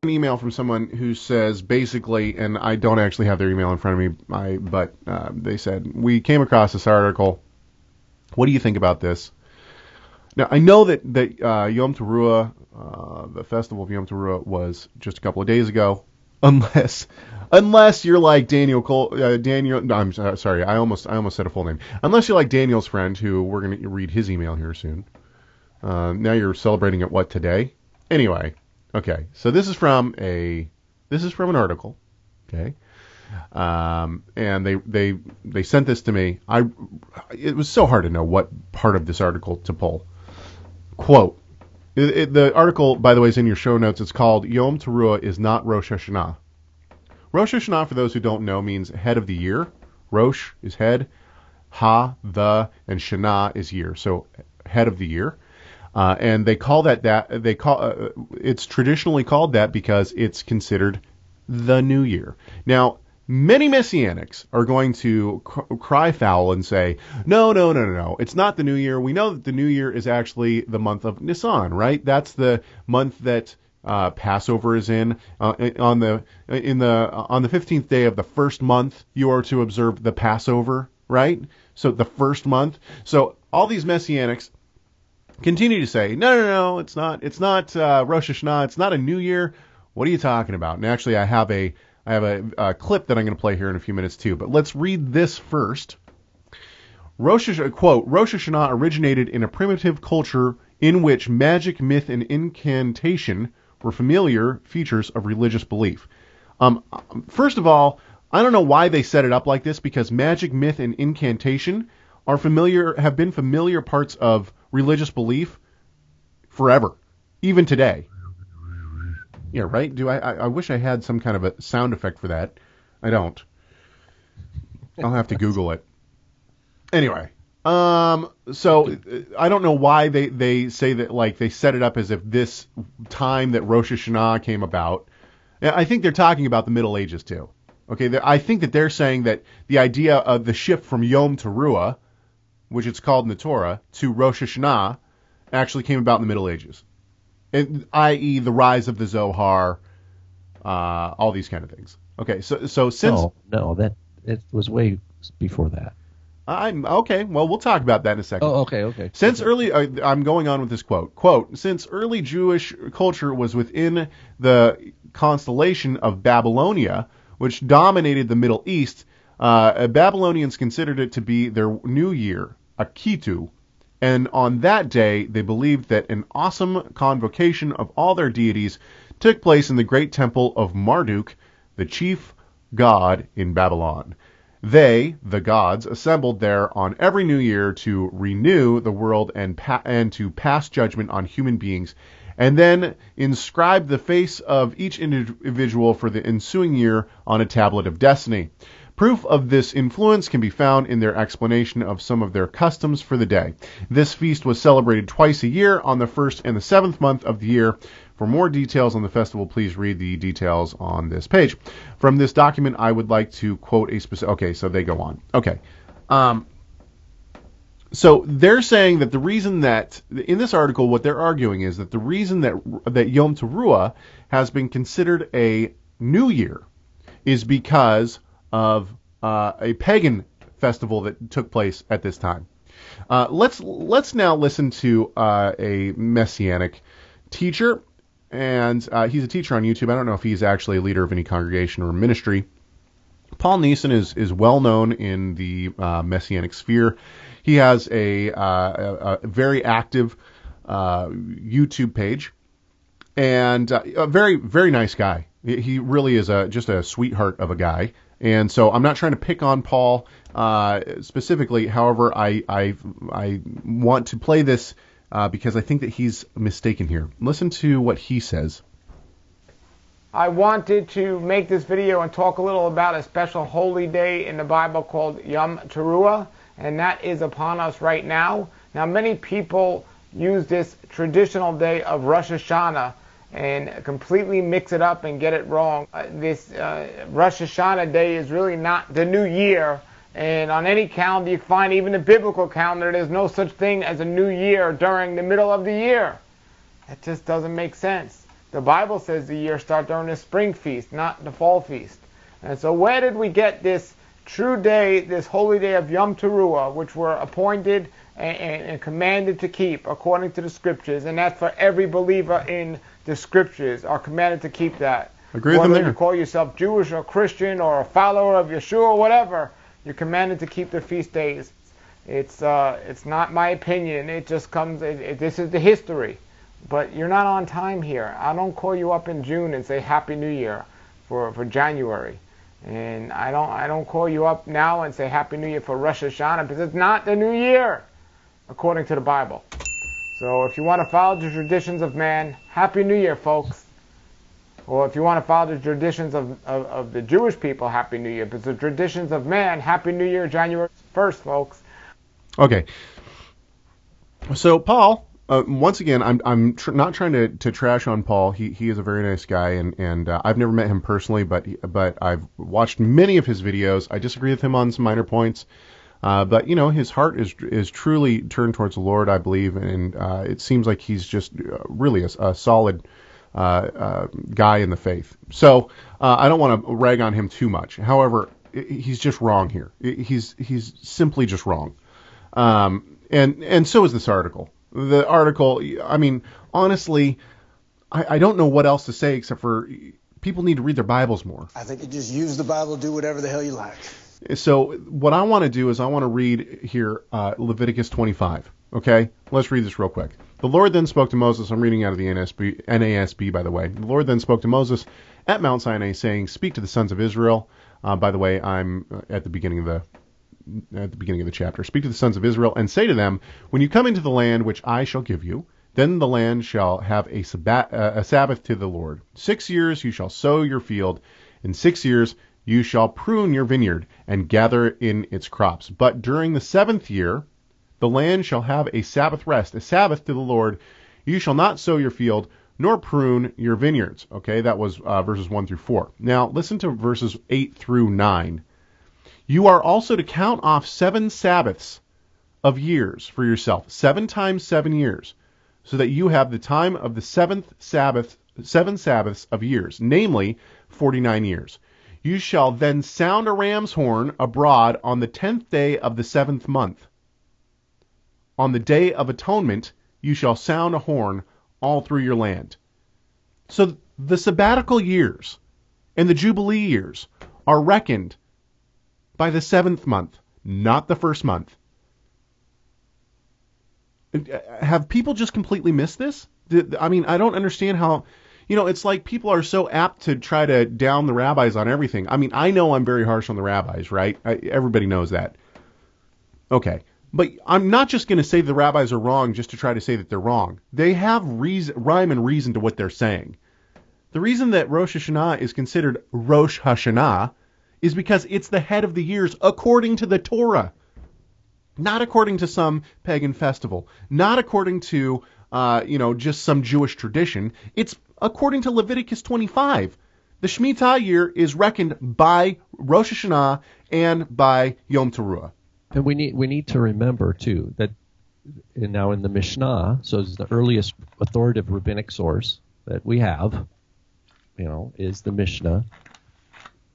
an email from someone who says basically, and I don't actually have their email in front of me, but they said, we came across this article. What do you think about this? Now, I know that Yom Teruah, the festival of Yom Teruah, was just a couple of days ago, unless you're like Daniel. No, I'm sorry, I almost said a full name. Unless you're like Daniel's friend, who we're going to read his email here soon. Now you're celebrating it, what, today? Anyway, okay. So this is from an article, okay. And they sent this to me. It was so hard to know what part of this article to pull. Quote, the article, by the way, is in your show notes. It's called Yom Teruah is not Rosh HaShanah. Rosh HaShanah, for those who don't know, means head of the year. Rosh is head, and Shana is year. So head of the year. And they call it's traditionally called that because it's considered the new year. Now, many Messianics are going to cry foul and say, no, it's not the new year. We know that the new year is actually the month of Nisan, right? That's the month that Passover is in. On the 15th day of the first month, you are to observe the Passover, right? So the first month. So all these Messianics continue to say, no, it's not Rosh Hashanah. It's not a new year. What are you talking about? And actually, I have a clip that I'm going to play here in a few minutes too. But let's read this first. Quote, Rosh Hashanah originated in a primitive culture in which magic, myth, and incantation were familiar features of religious belief. First of all, I don't know why they set it up like this, because magic, myth, and incantation have been familiar parts of religious belief forever, even today. Yeah, right? I wish I had some kind of a sound effect for that. I don't. I'll have to Google it. Anyway, so I don't know why they say that, like, they set it up as if this time that Rosh Hashanah came about. I think they're talking about the Middle Ages too. Okay, I think that they're saying that the idea of the shift from Yom Teruah, which it's called in the Torah, to Rosh Hashanah actually came about in the Middle Ages. I.e. the rise of the Zohar, all these kind of things. Okay, so since... No, that it was way before that. Okay, well, we'll talk about that in a second. Oh, okay. Since early... I'm going on with this quote. Quote, since early Jewish culture was within the constellation of Babylonia, which dominated the Middle East, Babylonians considered it to be their new year, Akitu, and on that day they believed that an awesome convocation of all their deities took place in the great temple of Marduk, the chief god in Babylon. They, the gods, assembled there on every new year to renew the world and to pass judgment on human beings, and then inscribe the face of each individual for the ensuing year on a tablet of destiny. Proof of this influence can be found in their explanation of some of their customs for the day. This feast was celebrated twice a year on the 1st and the 7th month of the year. For more details on the festival, please read the details on this page. From this document, I would like to quote a specific... Okay, so they go on. Okay. So they're saying that the reason that, in this article, what they're arguing is that the reason that Yom Teruah has been considered a new year is because of a pagan festival that took place at this time. Let's now listen to a Messianic teacher, and he's a teacher on YouTube. I don't know if he's actually a leader of any congregation or ministry. Paul Neeson is well known in the Messianic sphere. He has a very active YouTube page, and a very, very nice guy. He really is just a sweetheart of a guy. And so I'm not trying to pick on Paul specifically. However, I want to play this because I think that he's mistaken here. Listen to what he says. I wanted to make this video and talk a little about a special holy day in the Bible called Yom Teruah, and that is upon us right now. Now, many people use this traditional day of Rosh Hashanah and completely mix it up and get it wrong. This Rosh Hashanah day is really not the new year, and on any calendar you find, even the biblical calendar, there's no such thing as a new year during the middle of the year. That just doesn't make sense. The Bible says the year starts during the spring feast, not the fall feast. And so where did we get this true day, this holy day of Yom Teruah, which we're appointed and commanded to keep according to the scriptures? And that's for every believer in the scriptures are commanded to keep that. Agree with them Whether there. you call yourself Jewish or Christian or a follower of Yeshua or whatever, you're commanded to keep the feast days. It's not my opinion. It just comes. This is the history. But you're not on time here. I don't call you up in June and say Happy New Year for January. And I don't call you up now and say Happy New Year for Rosh Hashanah, because it's not the New Year, according to the Bible. So if you want to follow the traditions of man, Happy New Year, folks. Or if you want to follow the traditions of the Jewish people, Happy New Year. But the traditions of man, Happy New Year, January 1st, folks. Okay. So Paul, once again, I'm not trying to trash on Paul. He is a very nice guy, and I've never met him personally, but I've watched many of his videos. I disagree with him on some minor points, but his heart is truly turned towards the Lord, I believe, and it seems like he's just really a solid guy in the faith. So I don't want to rag on him too much. However, he's just wrong here. He's simply just wrong. And so is this article. The article, I mean, honestly, I don't know what else to say except for people need to read their Bibles more. I think you just use the Bible, do whatever the hell you like. So what I want to do is I want to read here Leviticus 25. Okay? Let's read this real quick. The Lord then spoke to Moses. I'm reading out of the NASB, by the way. The Lord then spoke to Moses at Mount Sinai, saying, "Speak to the sons of Israel." By the way, I'm at the beginning of the chapter. "Speak to the sons of Israel and say to them, when you come into the land which I shall give you, then the land shall have a Sabbath to the Lord. 6 years you shall sow your field, in 6 years you shall prune your vineyard and gather in its crops. But during the 7th year, the land shall have a Sabbath rest, a Sabbath to the Lord. You shall not sow your field, nor prune your vineyards." Okay, that was verses 1 through 4. Now, listen to verses 8 through 9. "You are also to count off 7 Sabbaths of years for yourself, 7 times 7 years, so that you have the time of the 7th Sabbath, 7 Sabbaths of years, namely 49 years. You shall then sound a ram's horn abroad on the 10th day of the 7th month. On the day of atonement, you shall sound a horn all through your land." So the sabbatical years and the Jubilee years are reckoned by the 7th month, not the 1st month. Have people just completely missed this? I mean, I don't understand how, it's like people are so apt to try to down the rabbis on everything. I mean, I know I'm very harsh on the rabbis, right? Everybody knows that. Okay. But I'm not just going to say the rabbis are wrong just to try to say that they're wrong. They have rhyme and reason to what they're saying. The reason that Rosh Hashanah is considered Rosh HaShanah is because it's the head of the years according to the Torah. Not according to some pagan festival. Not according to, just some Jewish tradition. It's according to Leviticus 25. The Shemitah year is reckoned by Rosh Hashanah and by Yom Teruah. And we need to remember, too, that now in the Mishnah, so it's the earliest authoritative rabbinic source that we have, is the Mishnah.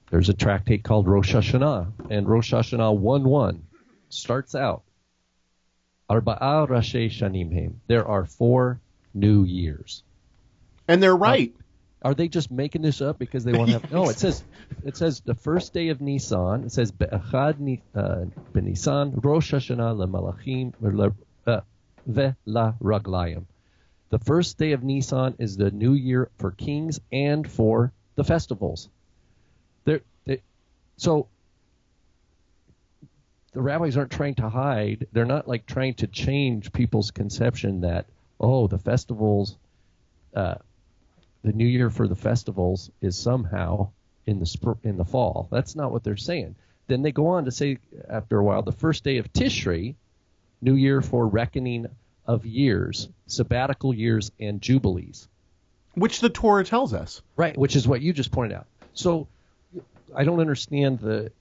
There's a tractate called Rosh Hashanah, and Rosh Hashanah 1:1 starts out, Arba'a Rashi Shanim Hem. There are 4 new years. And they're right. Are they just making this up because they want to have... No, it says the first day of Nisan. It says Be'achad B'Nisan Rosh Hashanah LeMalachim Ve'la Raglayim. The first day of Nisan is the new year for kings and for the festivals. So the rabbis aren't trying to hide. They're not like trying to change people's conception that, the festivals... the new year for the festivals is somehow in the fall. That's not what they're saying. Then they go on to say, after a while, the first day of Tishrei, new year for reckoning of years, sabbatical years, and jubilees. Which the Torah tells us. Right, which is what you just pointed out. So I don't understand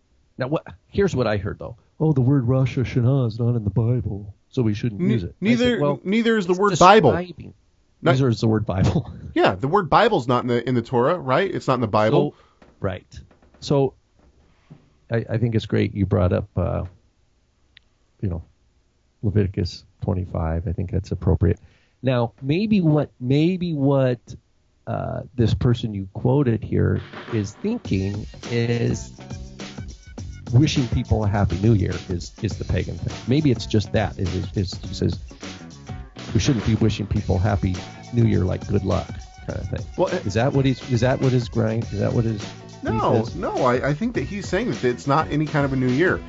here's what I heard, though. The word Rosh Hashanah is not in the Bible, so we shouldn't use it. Neither is the word Bible. Uses the word Bible. Yeah, the word Bible's not in the Torah, right? It's not in the Bible. Right. So I think it's great you brought up, Leviticus 25. I think that's appropriate. Now, maybe what this person you quoted here is thinking is wishing people a happy new year is the pagan thing. Maybe it's just that. He says we shouldn't be wishing people happy new year like good luck kind of thing. Well, is that what his grind? Is that what his No. I think that he's saying that it's not any kind of a new year.